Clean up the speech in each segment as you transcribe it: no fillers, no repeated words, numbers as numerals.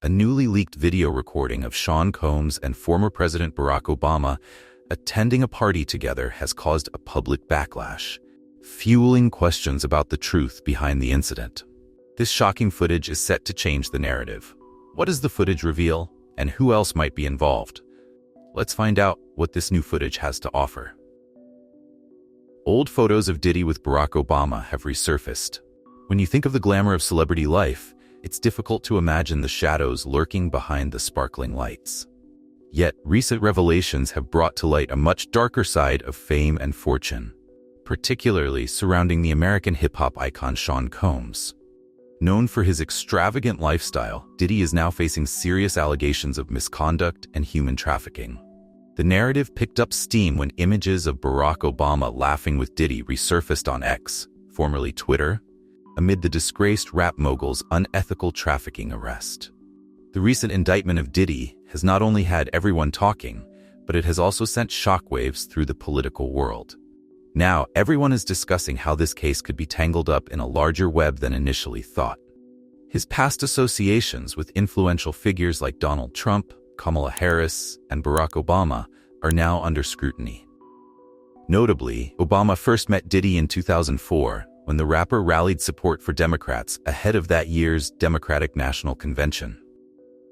A newly leaked video recording of Sean Combs and former President Barack Obama attending a party together has caused a public backlash, fueling questions about the truth behind the incident. This shocking footage is set to change the narrative. What does the footage reveal, and who else might be involved? Let's find out what this new footage has to offer. Old photos of Diddy with Barack Obama have resurfaced. When you think of the glamour of celebrity life, it's difficult to imagine the shadows lurking behind the sparkling lights. Yet, recent revelations have brought to light a much darker side of fame and fortune, particularly surrounding the American hip-hop icon Sean Combs. Known for his extravagant lifestyle, Diddy is now facing serious allegations of misconduct and human trafficking. The narrative picked up steam when images of Barack Obama laughing with Diddy resurfaced on X, formerly Twitter, amid the disgraced rap mogul's unethical trafficking arrest. The recent indictment of Diddy has not only had everyone talking, but it has also sent shockwaves through the political world. Now, everyone is discussing how this case could be tangled up in a larger web than initially thought. His past associations with influential figures like Donald Trump, Kamala Harris, and Barack Obama are now under scrutiny. Notably, Obama first met Diddy in 2004 when the rapper rallied support for Democrats ahead of that year's Democratic National Convention.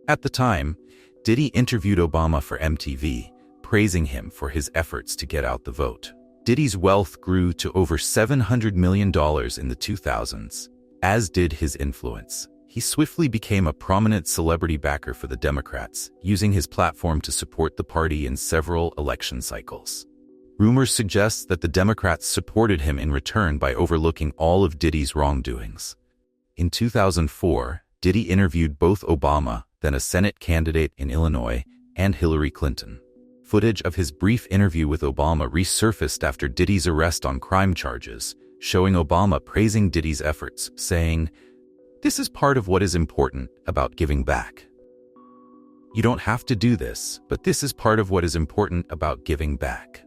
At the time, Diddy interviewed Obama for MTV, praising him for his efforts to get out the vote. Diddy's wealth grew to over $700 million in the 2000s, as did his influence. He swiftly became a prominent celebrity backer for the Democrats, using his platform to support the party in several election cycles. Rumors suggest that the Democrats supported him in return by overlooking all of Diddy's wrongdoings. In 2004, Diddy interviewed both Obama, then a Senate candidate in Illinois, and Hillary Clinton. Footage of his brief interview with Obama resurfaced after Diddy's arrest on crime charges, showing Obama praising Diddy's efforts, saying, "This is part of what is important about giving back. You don't have to do this, but this is part of what is important about giving back."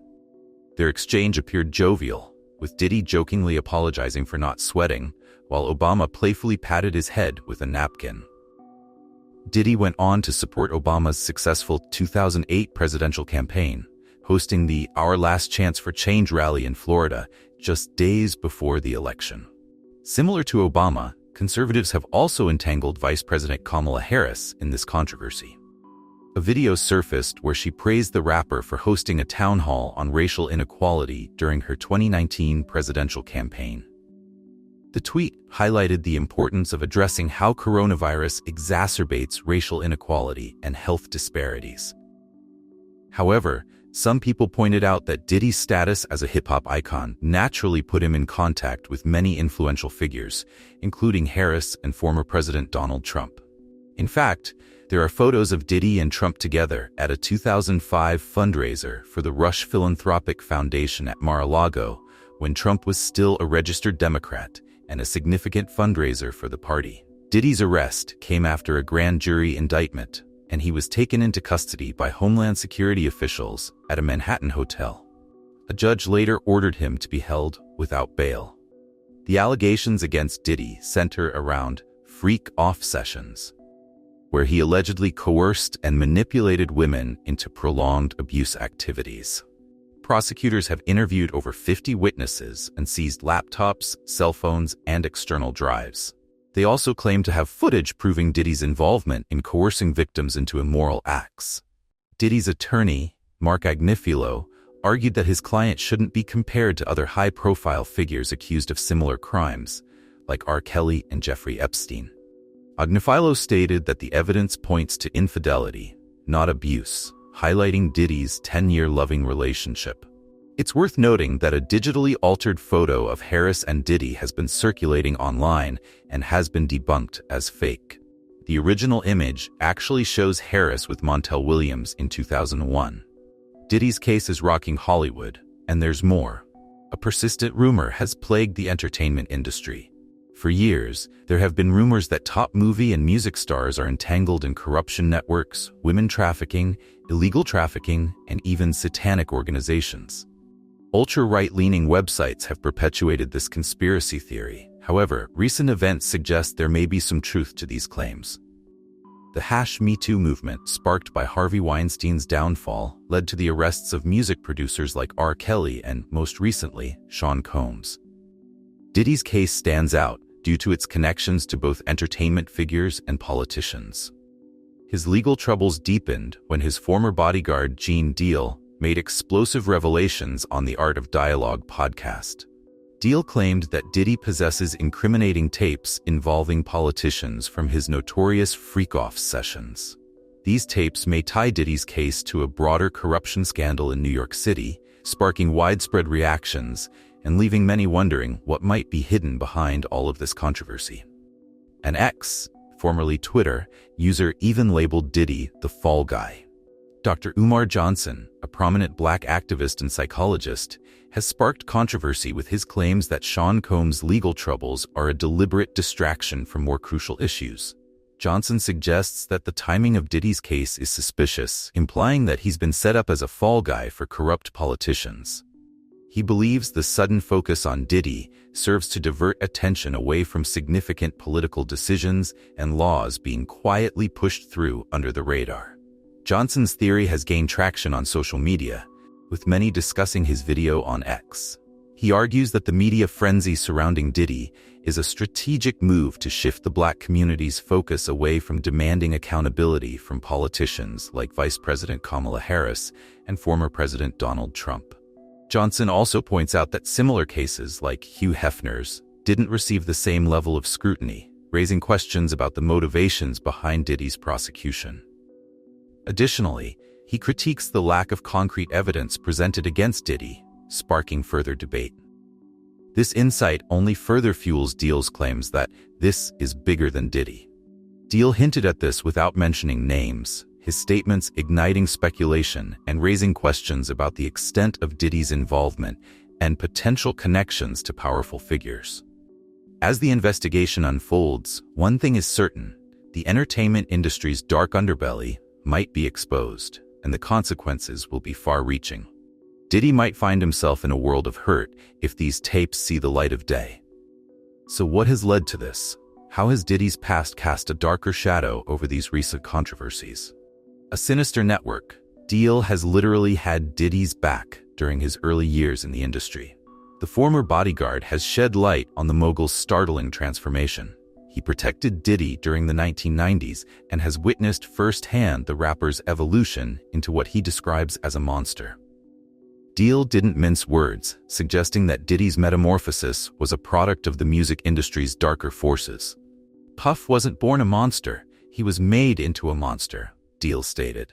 Their exchange appeared jovial, with Diddy jokingly apologizing for not sweating, while Obama playfully patted his head with a napkin. Diddy went on to support Obama's successful 2008 presidential campaign, hosting the Our Last Chance for Change rally in Florida just days before the election. Similar to Obama, conservatives have also entangled Vice President Kamala Harris in this controversy. A video surfaced where she praised the rapper for hosting a town hall on racial inequality during her 2019 presidential campaign. The tweet highlighted the importance of addressing how coronavirus exacerbates racial inequality and health disparities. However, some people pointed out that Diddy's status as a hip-hop icon naturally put him in contact with many influential figures, including Harris and former President Donald Trump. In fact, there are photos of Diddy and Trump together at a 2005 fundraiser for the Rush Philanthropic Foundation at Mar-a-Lago, when Trump was still a registered Democrat and a significant fundraiser for the party. Diddy's arrest came after a grand jury indictment, and he was taken into custody by Homeland Security officials at a Manhattan hotel. A judge later ordered him to be held without bail. The allegations against Diddy center around freak-off sessions, where he allegedly coerced and manipulated women into prolonged abuse activities. Prosecutors have interviewed over 50 witnesses and seized laptops, cell phones, and external drives. They also claim to have footage proving Diddy's involvement in coercing victims into immoral acts. Diddy's attorney, Mark Agnifilo, argued that his client shouldn't be compared to other high-profile figures accused of similar crimes, like R. Kelly and Jeffrey Epstein. Agnifilo stated that the evidence points to infidelity, not abuse, highlighting Diddy's 10-year loving relationship. It's worth noting that a digitally altered photo of Harris and Diddy has been circulating online and has been debunked as fake. The original image actually shows Harris with Montel Williams in 2001. Diddy's case is rocking Hollywood, and there's more. A persistent rumor has plagued the entertainment industry. For years, there have been rumors that top movie and music stars are entangled in corruption networks, women trafficking, illegal trafficking, and even satanic organizations. Ultra-right-leaning websites have perpetuated this conspiracy theory. However, recent events suggest there may be some truth to these claims. The #MeToo movement, sparked by Harvey Weinstein's downfall, led to the arrests of music producers like R. Kelly and, most recently, Sean Combs. Diddy's case stands out due to its connections to both entertainment figures and politicians. His legal troubles deepened when his former bodyguard, Gene Deal, made explosive revelations on the Art of Dialogue podcast. Deal claimed that Diddy possesses incriminating tapes involving politicians from his notorious freak-off sessions. These tapes may tie Diddy's case to a broader corruption scandal in New York City, sparking widespread reactions and leaving many wondering what might be hidden behind all of this controversy. An X, formerly Twitter, user even labeled Diddy the fall guy. Dr. Umar Johnson, a prominent black activist and psychologist, has sparked controversy with his claims that Sean Combs' legal troubles are a deliberate distraction from more crucial issues. Johnson suggests that the timing of Diddy's case is suspicious, implying that he's been set up as a fall guy for corrupt politicians. He believes the sudden focus on Diddy serves to divert attention away from significant political decisions and laws being quietly pushed through under the radar. Johnson's theory has gained traction on social media, with many discussing his video on X. He argues that the media frenzy surrounding Diddy is a strategic move to shift the black community's focus away from demanding accountability from politicians like Vice President Kamala Harris and former President Donald Trump. Johnson also points out that similar cases like Hugh Hefner's didn't receive the same level of scrutiny, raising questions about the motivations behind Diddy's prosecution. Additionally, he critiques the lack of concrete evidence presented against Diddy, sparking further debate. This insight only further fuels Deal's claims that this is bigger than Diddy. Deal hinted at this without mentioning names, his statements igniting speculation and raising questions about the extent of Diddy's involvement and potential connections to powerful figures. As the investigation unfolds, one thing is certain: the entertainment industry's dark underbelly might be exposed, and the consequences will be far-reaching. Diddy might find himself in a world of hurt if these tapes see the light of day. So what has led to this? How has Diddy's past cast a darker shadow over these recent controversies? A sinister network, Deal has literally had Diddy's back during his early years in the industry. The former bodyguard has shed light on the mogul's startling transformation. He protected Diddy during the 1990s and has witnessed firsthand the rapper's evolution into what he describes as a monster. Deal didn't mince words, suggesting that Diddy's metamorphosis was a product of the music industry's darker forces. Puff wasn't born a monster, he was made into a monster, Deal stated.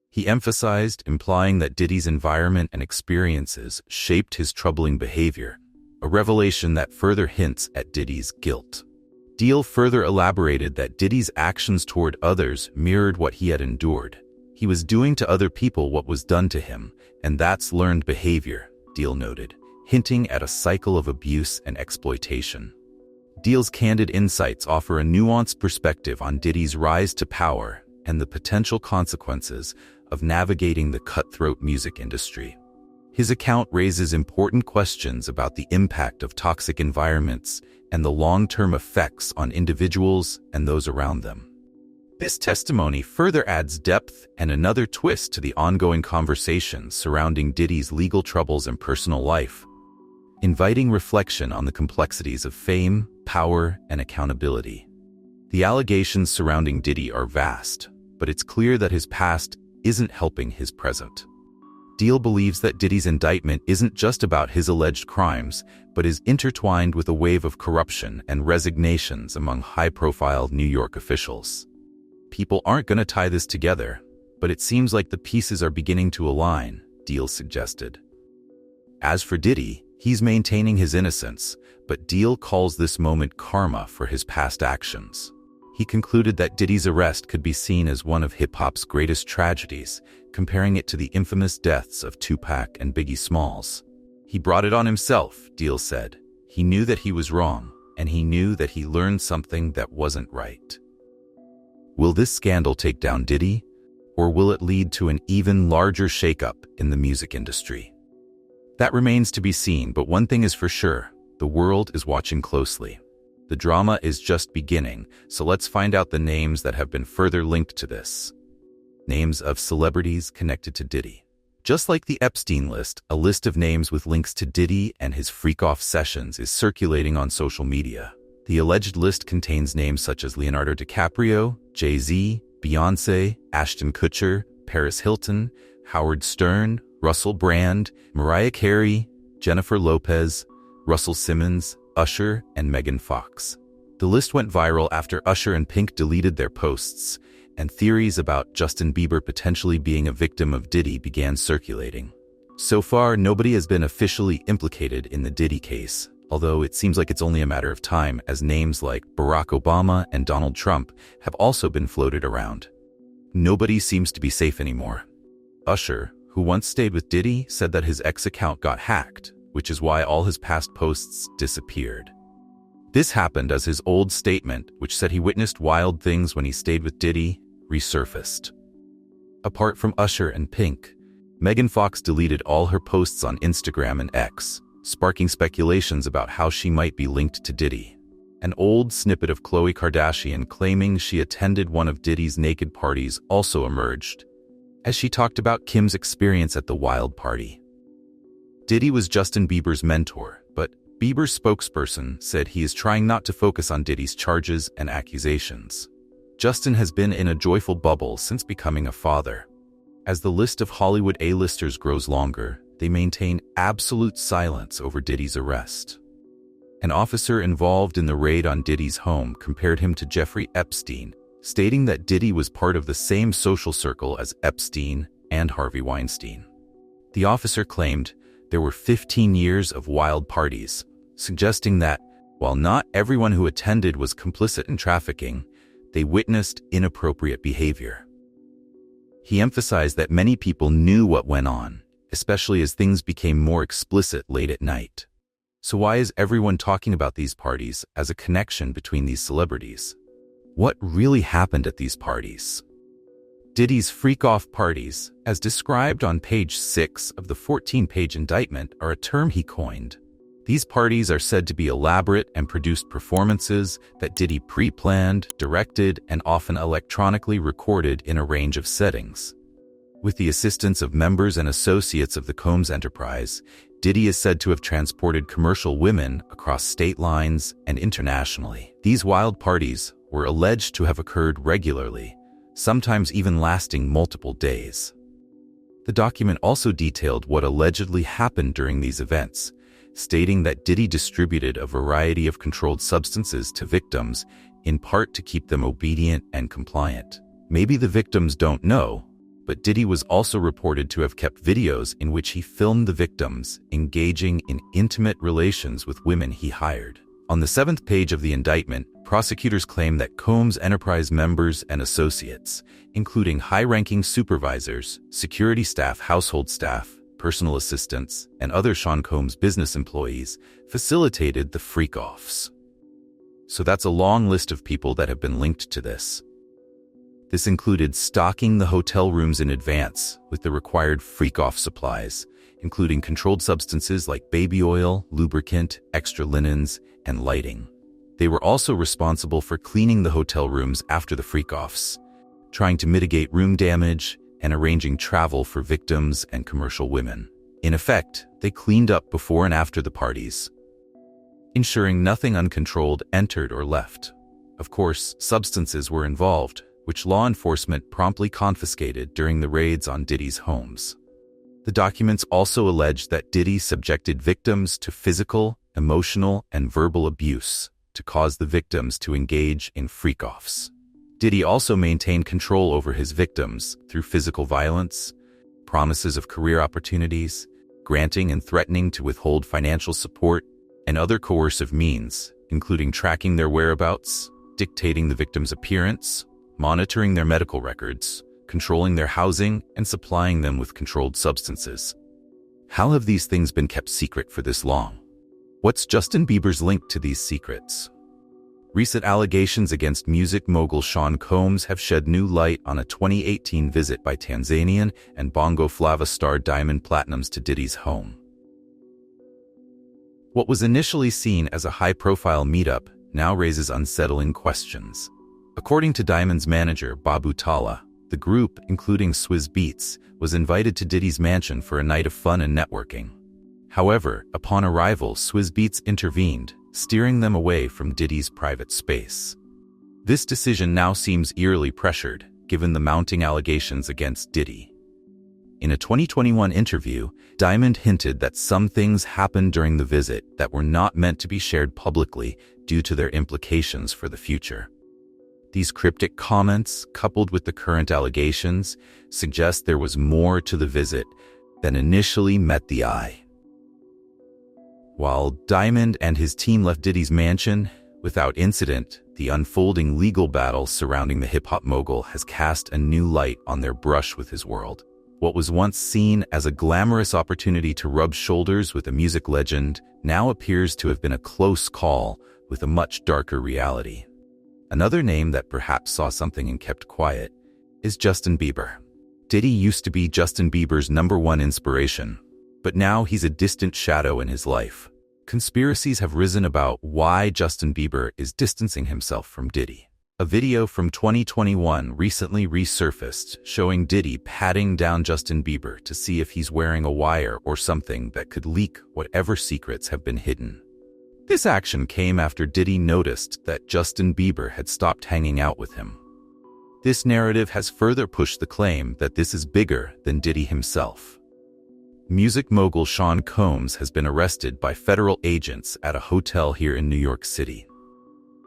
He emphasized, implying that Diddy's environment and experiences shaped his troubling behavior, a revelation that further hints at Diddy's guilt. Deal further elaborated that Diddy's actions toward others mirrored what he had endured. He was doing to other people what was done to him, and that's learned behavior, Deal noted, hinting at a cycle of abuse and exploitation. Deal's candid insights offer a nuanced perspective on Diddy's rise to power and the potential consequences of navigating the cutthroat music industry. His account raises important questions about the impact of toxic environments and the long-term effects on individuals and those around them. This testimony further adds depth and another twist to the ongoing conversations surrounding Diddy's legal troubles and personal life, inviting reflection on the complexities of fame, power, and accountability. The allegations surrounding Diddy are vast, but it's clear that his past isn't helping his present. Deal believes that Diddy's indictment isn't just about his alleged crimes, but is intertwined with a wave of corruption and resignations among high-profile New York officials. People aren't going to tie this together, but it seems like the pieces are beginning to align, Deal suggested. As for Diddy, he's maintaining his innocence, but Deal calls this moment karma for his past actions. He concluded that Diddy's arrest could be seen as one of hip-hop's greatest tragedies, comparing it to the infamous deaths of Tupac and Biggie Smalls. He brought it on himself, Deal said. He knew that he was wrong, and he knew that he learned something that wasn't right. Will this scandal take down Diddy, or will it lead to an even larger shakeup in the music industry? That remains to be seen, but one thing is for sure: the world is watching closely. The drama is just beginning, so let's find out the names that have been further linked to this. Names of celebrities connected to Diddy. Just like the Epstein list, a list of names with links to Diddy and his freak-off sessions is circulating on social media. The alleged list contains names such as Leonardo DiCaprio, Jay-Z, Beyoncé, Ashton Kutcher, Paris Hilton, Howard Stern, Russell Brand, Mariah Carey, Jennifer Lopez, Russell Simmons, Usher, and Megan Fox. The list went viral after Usher and Pink deleted their posts, and theories about Justin Bieber potentially being a victim of Diddy began circulating. So far, nobody has been officially implicated in the Diddy case, although it seems like it's only a matter of time as names like Barack Obama and Donald Trump have also been floated around. Nobody seems to be safe anymore. Usher, who once stayed with Diddy, said that his ex account got hacked, which is why all his past posts disappeared. This happened as his old statement, which said he witnessed wild things when he stayed with Diddy, resurfaced. Apart from Usher and Pink, Megan Fox deleted all her posts on Instagram and X, sparking speculations about how she might be linked to Diddy. An old snippet of Khloe Kardashian claiming she attended one of Diddy's naked parties also emerged, as she talked about Kim's experience at the wild party. Diddy was Justin Bieber's mentor, but Bieber's spokesperson said he is trying not to focus on Diddy's charges and accusations. Justin has been in a joyful bubble since becoming a father. As the list of Hollywood A-listers grows longer, they maintain absolute silence over Diddy's arrest. An officer involved in the raid on Diddy's home compared him to Jeffrey Epstein, stating that Diddy was part of the same social circle as Epstein and Harvey Weinstein. The officer claimed there were 15 years of wild parties, suggesting that, while not everyone who attended was complicit in trafficking, they witnessed inappropriate behavior. He emphasized that many people knew what went on, especially as things became more explicit late at night. So why is everyone talking about these parties as a connection between these celebrities? What really happened at these parties? Diddy's freak-off parties, as described on page 6 of the 14-page indictment, are a term he coined. These parties are said to be elaborate and produced performances that Diddy pre-planned, directed, and often electronically recorded in a range of settings. With the assistance of members and associates of the Combs enterprise, Diddy is said to have transported commercial women across state lines and internationally. These wild parties were alleged to have occurred regularly, sometimes even lasting multiple days. The document also detailed what allegedly happened during these events, stating that Diddy distributed a variety of controlled substances to victims, in part to keep them obedient and compliant. Maybe the victims don't know, but Diddy was also reported to have kept videos in which he filmed the victims engaging in intimate relations with women he hired. On the 7th page of the indictment, prosecutors claim that Combs Enterprise members and associates, including high-ranking supervisors, security staff, household staff, personal assistants, and other Sean Combs business employees, facilitated the freak-offs. So that's a long list of people that have been linked to this. This included stocking the hotel rooms in advance with the required freak-off supplies, including controlled substances like baby oil, lubricant, extra linens, and lighting. They were also responsible for cleaning the hotel rooms after the freak-offs, trying to mitigate room damage, and arranging travel for victims and commercial women. In effect, they cleaned up before and after the parties, ensuring nothing uncontrolled entered or left. Of course, substances were involved, which law enforcement promptly confiscated during the raids on Diddy's homes. The documents also alleged that Diddy subjected victims to physical, emotional, and verbal abuse to cause the victims to engage in freak-offs. Diddy also maintained control over his victims through physical violence, promises of career opportunities, granting and threatening to withhold financial support, and other coercive means, including tracking their whereabouts, dictating the victim's appearance, monitoring their medical records, controlling their housing, and supplying them with controlled substances. How have these things been kept secret for this long? What's Justin Bieber's link to these secrets? Recent allegations against music mogul Sean Combs have shed new light on a 2018 visit by Tanzanian and Bongo Flava star Diamond Platnumz to Diddy's home. What was initially seen as a high-profile meetup now raises unsettling questions. According to Diamond's manager, Babu Talla, the group, including Swizz Beatz, was invited to Diddy's mansion for a night of fun and networking. However, upon arrival, Swizz Beatz intervened, steering them away from Diddy's private space. This decision now seems eerily pressured, given the mounting allegations against Diddy. In a 2021 interview, Diamond hinted that some things happened during the visit that were not meant to be shared publicly due to their implications for the future. These cryptic comments, coupled with the current allegations, suggest there was more to the visit than initially met the eye. While Diamond and his team left Diddy's mansion without incident, the unfolding legal battle surrounding the hip-hop mogul has cast a new light on their brush with his world. What was once seen as a glamorous opportunity to rub shoulders with a music legend now appears to have been a close call with a much darker reality. Another name that perhaps saw something and kept quiet is Justin Bieber. Diddy used to be Justin Bieber's #1 inspiration, but now he's a distant shadow in his life. Conspiracies have risen about why Justin Bieber is distancing himself from Diddy. A video from 2021 recently resurfaced showing Diddy patting down Justin Bieber to see if he's wearing a wire or something that could leak whatever secrets have been hidden. This action came after Diddy noticed that Justin Bieber had stopped hanging out with him. This narrative has further pushed the claim that this is bigger than Diddy himself. Music mogul Sean Combs has been arrested by federal agents at a hotel here in New York City.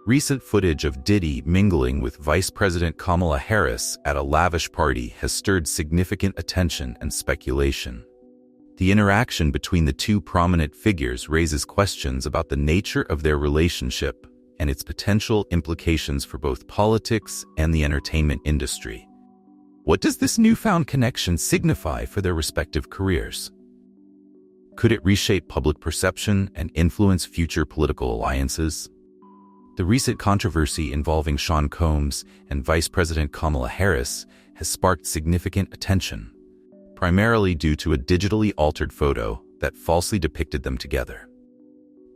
Recent footage of Diddy mingling with Vice President Kamala Harris at a lavish party has stirred significant attention and speculation. The interaction between the two prominent figures raises questions about the nature of their relationship and its potential implications for both politics and the entertainment industry. What does this newfound connection signify for their respective careers? Could it reshape public perception and influence future political alliances? The recent controversy involving Sean Combs and Vice President Kamala Harris has sparked significant attention, primarily due to a digitally altered photo that falsely depicted them together.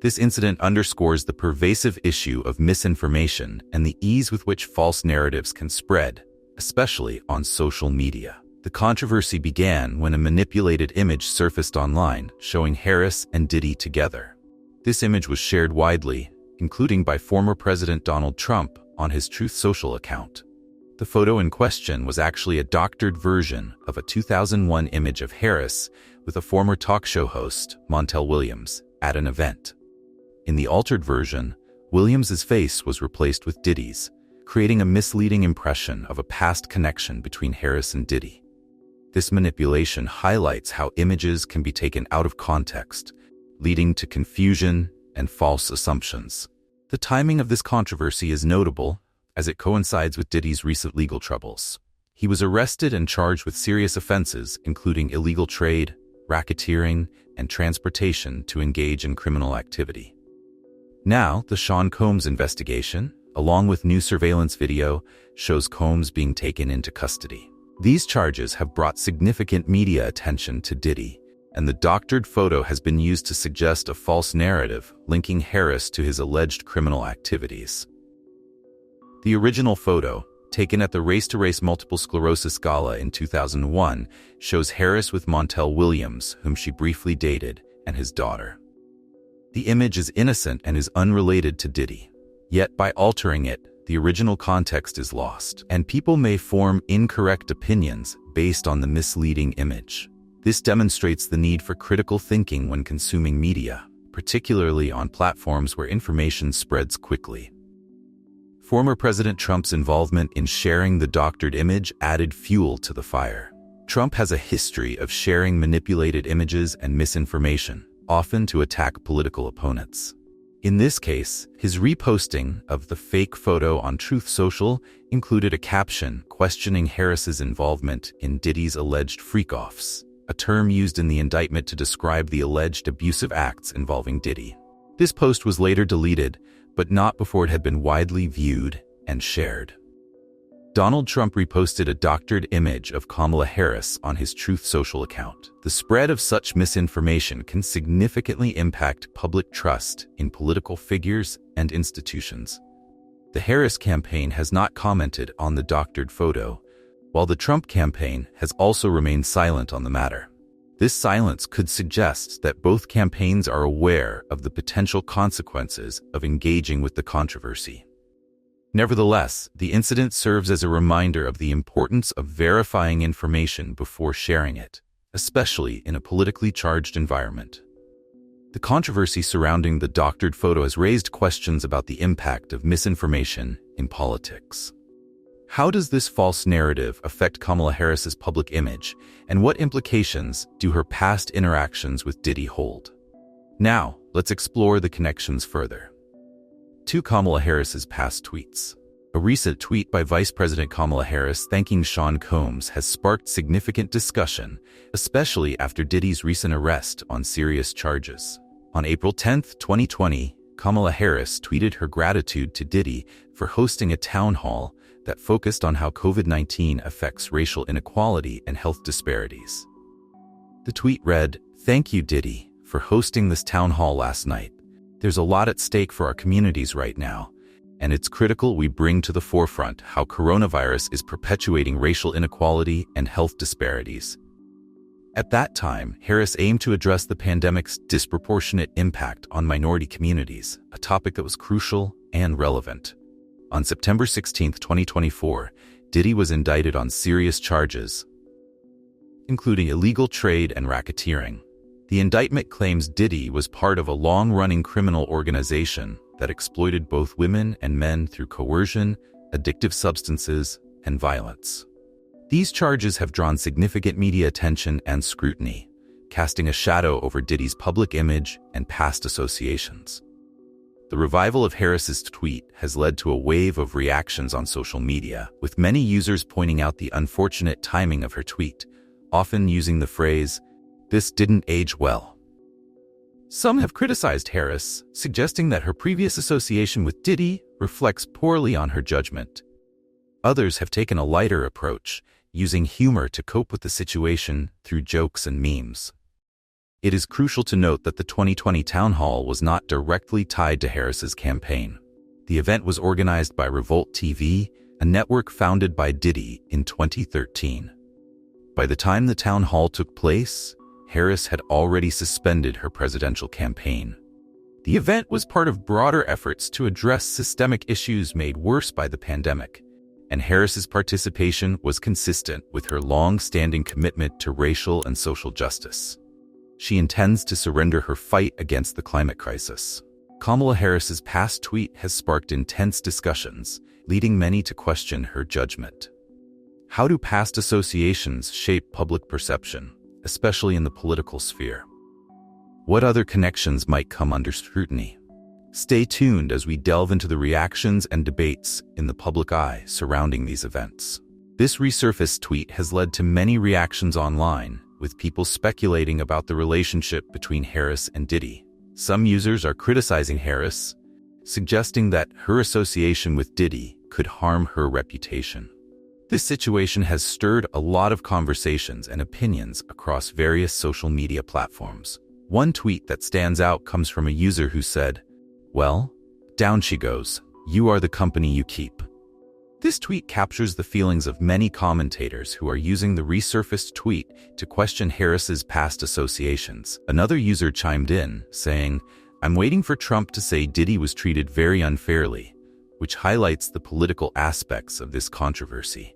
This incident underscores the pervasive issue of misinformation and the ease with which false narratives can spread, especially on social media. The controversy began when a manipulated image surfaced online showing Harris and Diddy together. This image was shared widely, including by former President Donald Trump on his Truth Social account. The photo in question was actually a doctored version of a 2001 image of Harris with a former talk show host, Montel Williams, at an event. In the altered version, Williams's face was replaced with Diddy's, creating a misleading impression of a past connection between Harris and Diddy. This manipulation highlights how images can be taken out of context, leading to confusion and false assumptions. The timing of this controversy is notable, as it coincides with Diddy's recent legal troubles. He was arrested and charged with serious offenses, including illegal trade, racketeering, and transportation to engage in criminal activity. Now, the Sean Combs investigation, along with new surveillance video, shows Combs being taken into custody. These charges have brought significant media attention to Diddy, and the doctored photo has been used to suggest a false narrative linking Harris to his alleged criminal activities. The original photo, taken at the Race to Race Multiple Sclerosis Gala in 2001, shows Harris with Montel Williams, whom she briefly dated, and his daughter. The image is innocent and is unrelated to Diddy. Yet by altering it, the original context is lost, and people may form incorrect opinions based on the misleading image. This demonstrates the need for critical thinking when consuming media, particularly on platforms where information spreads quickly. Former President Trump's involvement in sharing the doctored image added fuel to the fire. Trump has a history of sharing manipulated images and misinformation, often to attack political opponents. In this case, his reposting of the fake photo on Truth Social included a caption questioning Harris's involvement in Diddy's alleged freak-offs, a term used in the indictment to describe the alleged abusive acts involving Diddy. This post was later deleted, but not before it had been widely viewed and shared. Donald Trump reposted a doctored image of Kamala Harris on his Truth Social account. The spread of such misinformation can significantly impact public trust in political figures and institutions. The Harris campaign has not commented on the doctored photo, while the Trump campaign has also remained silent on the matter. This silence could suggest that both campaigns are aware of the potential consequences of engaging with the controversy. Nevertheless, the incident serves as a reminder of the importance of verifying information before sharing it, especially in a politically charged environment. The controversy surrounding the doctored photo has raised questions about the impact of misinformation in politics. How does this false narrative affect Kamala Harris's public image, and what implications do her past interactions with Diddy hold? Now, let's explore the connections further. To Kamala Harris's past tweets. A recent tweet by Vice President Kamala Harris thanking Sean Combs has sparked significant discussion, especially after Diddy's recent arrest on serious charges. On April 10, 2020, Kamala Harris tweeted her gratitude to Diddy for hosting a town hall that focused on how COVID-19 affects racial inequality and health disparities. The tweet read, "Thank you, Diddy, for hosting this town hall last night. There's a lot at stake for our communities right now, and it's critical we bring to the forefront how coronavirus is perpetuating racial inequality and health disparities." At that time, Harris aimed to address the pandemic's disproportionate impact on minority communities, a topic that was crucial and relevant. On September 16, 2024, Diddy was indicted on serious charges, including illegal trade and racketeering. The indictment claims Diddy was part of a long-running criminal organization that exploited both women and men through coercion, addictive substances, and violence. These charges have drawn significant media attention and scrutiny, casting a shadow over Diddy's public image and past associations. The revival of Harris's tweet has led to a wave of reactions on social media, with many users pointing out the unfortunate timing of her tweet, often using the phrase, "This didn't age well." Some have criticized Harris, suggesting that her previous association with Diddy reflects poorly on her judgment. Others have taken a lighter approach, using humor to cope with the situation through jokes and memes. It is crucial to note that the 2020 town hall was not directly tied to Harris's campaign. The event was organized by Revolt TV, a network founded by Diddy in 2013. By the time the town hall took place, Harris had already suspended her presidential campaign. The event was part of broader efforts to address systemic issues made worse by the pandemic, and Harris's participation was consistent with her long-standing commitment to racial and social justice. She intends to surrender her fight against the climate crisis. Kamala Harris's past tweet has sparked intense discussions, leading many to question her judgment. How do past associations shape public perception, especially in the political sphere? What other connections might come under scrutiny? Stay tuned as we delve into the reactions and debates in the public eye surrounding these events. This resurfaced tweet has led to many reactions online, with people speculating about the relationship between Harris and Diddy. Some users are criticizing Harris, suggesting that her association with Diddy could harm her reputation. This situation has stirred a lot of conversations and opinions across various social media platforms. One tweet that stands out comes from a user who said, "Well, down she goes. You are the company you keep." This tweet captures the feelings of many commentators who are using the resurfaced tweet to question Harris's past associations. Another user chimed in, saying, "I'm waiting for Trump to say Diddy was treated very unfairly," which highlights the political aspects of this controversy.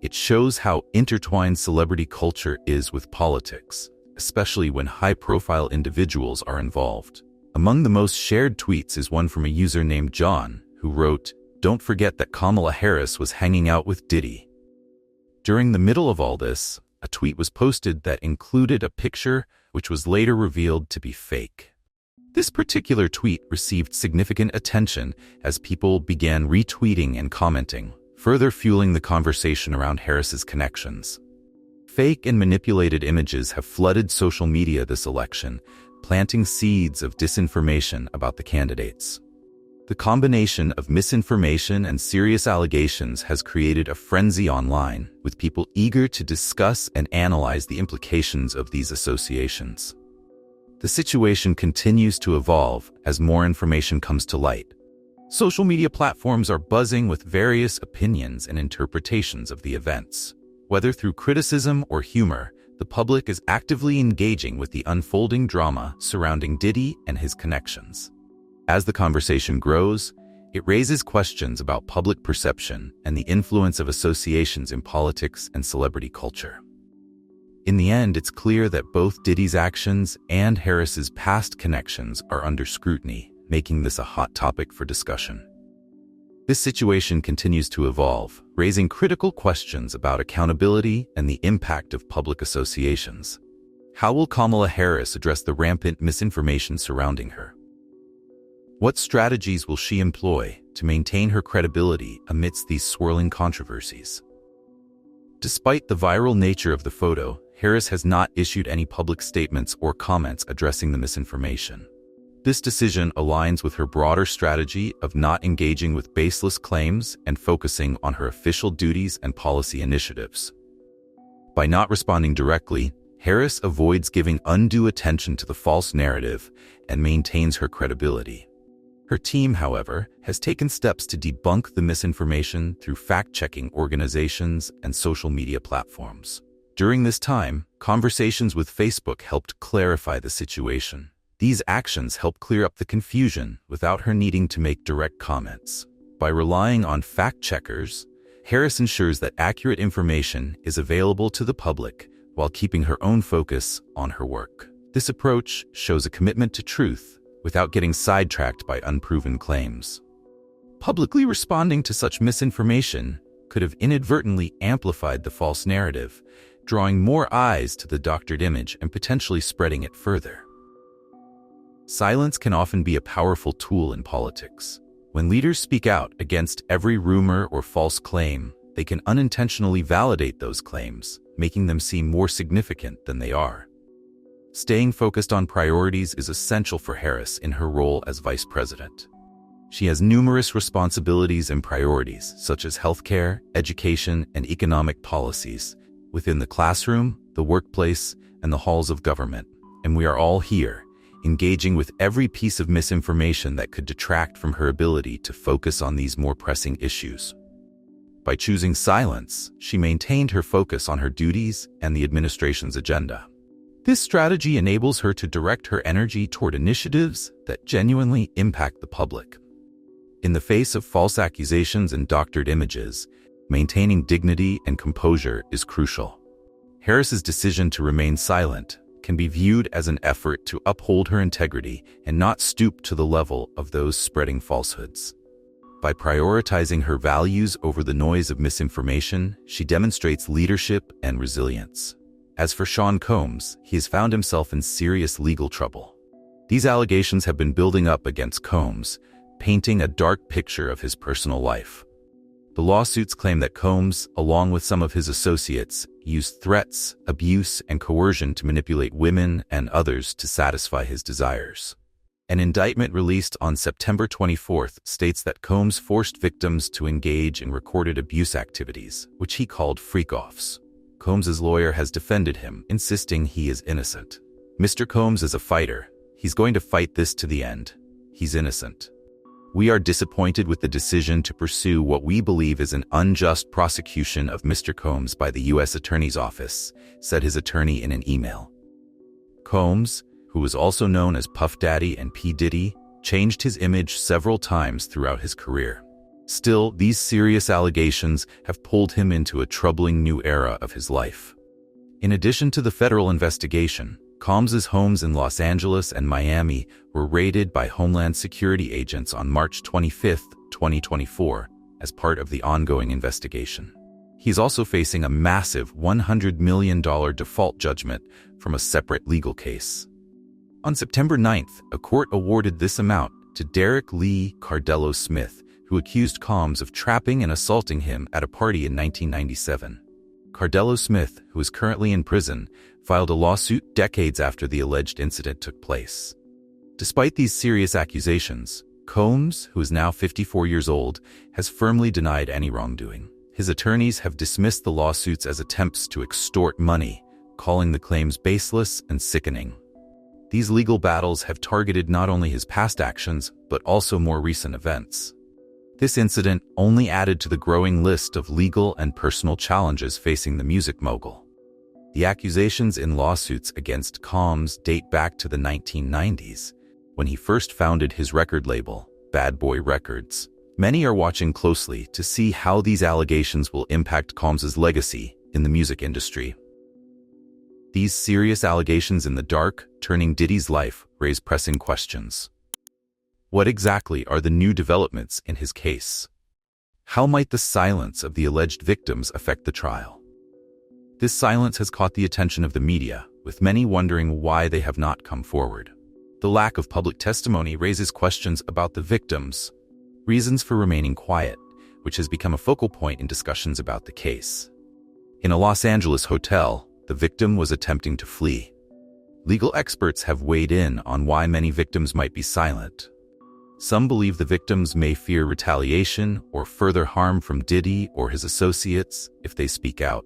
It shows how intertwined celebrity culture is with politics, especially when high-profile individuals are involved. Among the most shared tweets is one from a user named John, who wrote, "Don't forget that Kamala Harris was hanging out with Diddy." During the middle of all this, a tweet was posted that included a picture which was later revealed to be fake. This particular tweet received significant attention as people began retweeting and commenting, further fueling the conversation around Harris's connections. Fake and manipulated images have flooded social media this election, planting seeds of disinformation about the candidates. The combination of misinformation and serious allegations has created a frenzy online, with people eager to discuss and analyze the implications of these associations. The situation continues to evolve as more information comes to light. Social media platforms are buzzing with various opinions and interpretations of the events. Whether through criticism or humor, the public is actively engaging with the unfolding drama surrounding Diddy and his connections. As the conversation grows, it raises questions about public perception and the influence of associations in politics and celebrity culture. In the end, it's clear that both Diddy's actions and Harris's past connections are under scrutiny, making this a hot topic for discussion. This situation continues to evolve, raising critical questions about accountability and the impact of public associations. How will Kamala Harris address the rampant misinformation surrounding her? What strategies will she employ to maintain her credibility amidst these swirling controversies? Despite the viral nature of the photo, Harris has not issued any public statements or comments addressing the misinformation. This decision aligns with her broader strategy of not engaging with baseless claims and focusing on her official duties and policy initiatives. By not responding directly, Harris avoids giving undue attention to the false narrative and maintains her credibility. Her team, however, has taken steps to debunk the misinformation through fact-checking organizations and social media platforms. During this time, conversations with Facebook helped clarify the situation. These actions help clear up the confusion without her needing to make direct comments. By relying on fact-checkers, Harris ensures that accurate information is available to the public while keeping her own focus on her work. This approach shows a commitment to truth without getting sidetracked by unproven claims. Publicly responding to such misinformation could have inadvertently amplified the false narrative, drawing more eyes to the doctored image and potentially spreading it further. Silence can often be a powerful tool in politics. When leaders speak out against every rumor or false claim, they can unintentionally validate those claims, making them seem more significant than they are. Staying focused on priorities is essential for Harris in her role as vice president. She has numerous responsibilities and priorities, such as healthcare, education, and economic policies, within the classroom, the workplace, and the halls of government. And we are all here, engaging with every piece of misinformation that could detract from her ability to focus on these more pressing issues. By choosing silence, she maintained her focus on her duties and the administration's agenda. This strategy enables her to direct her energy toward initiatives that genuinely impact the public. In the face of false accusations and doctored images, maintaining dignity and composure is crucial. Harris's decision to remain silent can be viewed as an effort to uphold her integrity and not stoop to the level of those spreading falsehoods. By prioritizing her values over the noise of misinformation, she demonstrates leadership and resilience. As for Sean Combs, he has found himself in serious legal trouble. These allegations have been building up against Combs, painting a dark picture of his personal life. The lawsuits claim that Combs, along with some of his associates, used threats, abuse, and coercion to manipulate women and others to satisfy his desires. An indictment released on September 24th states that Combs forced victims to engage in recorded abuse activities, which he called freak-offs. Combs's lawyer has defended him, insisting he is innocent. Mr. Combs is a fighter. He's going to fight this to the end. He's innocent. We are disappointed with the decision to pursue what we believe is an unjust prosecution of Mr. Combs by the U.S. Attorney's Office, said his attorney in an email. Combs, who was also known as Puff Daddy and P. Diddy, changed his image several times throughout his career. Still, these serious allegations have pulled him into a troubling new era of his life. In addition to the federal investigation, Combs's homes in Los Angeles and Miami were raided by Homeland Security agents on March 25, 2024, as part of the ongoing investigation. He's also facing a massive $100 million default judgment from a separate legal case. On September 9th, a court awarded this amount to Derek Lee Cardello Smith, who accused Combs of trapping and assaulting him at a party in 1997. Cardello Smith, who is currently in prison, filed a lawsuit decades after the alleged incident took place. Despite these serious accusations, Combs, who is now 54 years old, has firmly denied any wrongdoing. His attorneys have dismissed the lawsuits as attempts to extort money, calling the claims baseless and sickening. These legal battles have targeted not only his past actions, but also more recent events. This incident only added to the growing list of legal and personal challenges facing the music mogul. The accusations in lawsuits against Combs date back to the 1990s, when he first founded his record label, Bad Boy Records. Many are watching closely to see how these allegations will impact Combs' legacy in the music industry. These serious allegations in the dark, turning Diddy's life, raise pressing questions. What exactly are the new developments in his case? How might the silence of the alleged victims affect the trial? This silence has caught the attention of the media, with many wondering why they have not come forward. The lack of public testimony raises questions about the victims' reasons for remaining quiet, which has become a focal point in discussions about the case. In a Los Angeles hotel, the victim was attempting to flee. Legal experts have weighed in on why many victims might be silent. Some believe the victims may fear retaliation or further harm from Diddy or his associates if they speak out.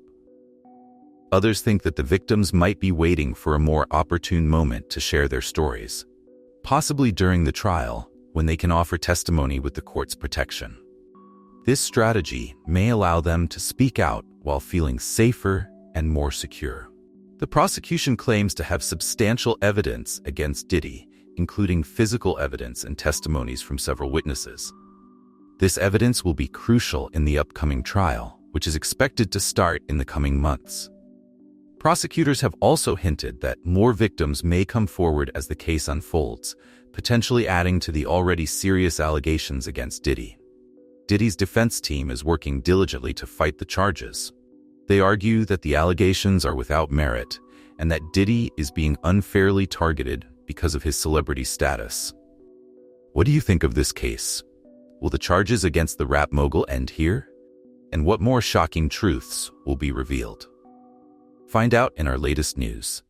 Others think that the victims might be waiting for a more opportune moment to share their stories, possibly during the trial, when they can offer testimony with the court's protection. This strategy may allow them to speak out while feeling safer and more secure. The prosecution claims to have substantial evidence against Diddy, including physical evidence and testimonies from several witnesses. This evidence will be crucial in the upcoming trial, which is expected to start in the coming months. Prosecutors have also hinted that more victims may come forward as the case unfolds, potentially adding to the already serious allegations against Diddy. Diddy's defense team is working diligently to fight the charges. They argue that the allegations are without merit and that Diddy is being unfairly targeted because of his celebrity status. What do you think of this case? Will the charges against the rap mogul end here? And what more shocking truths will be revealed? Find out in our latest news.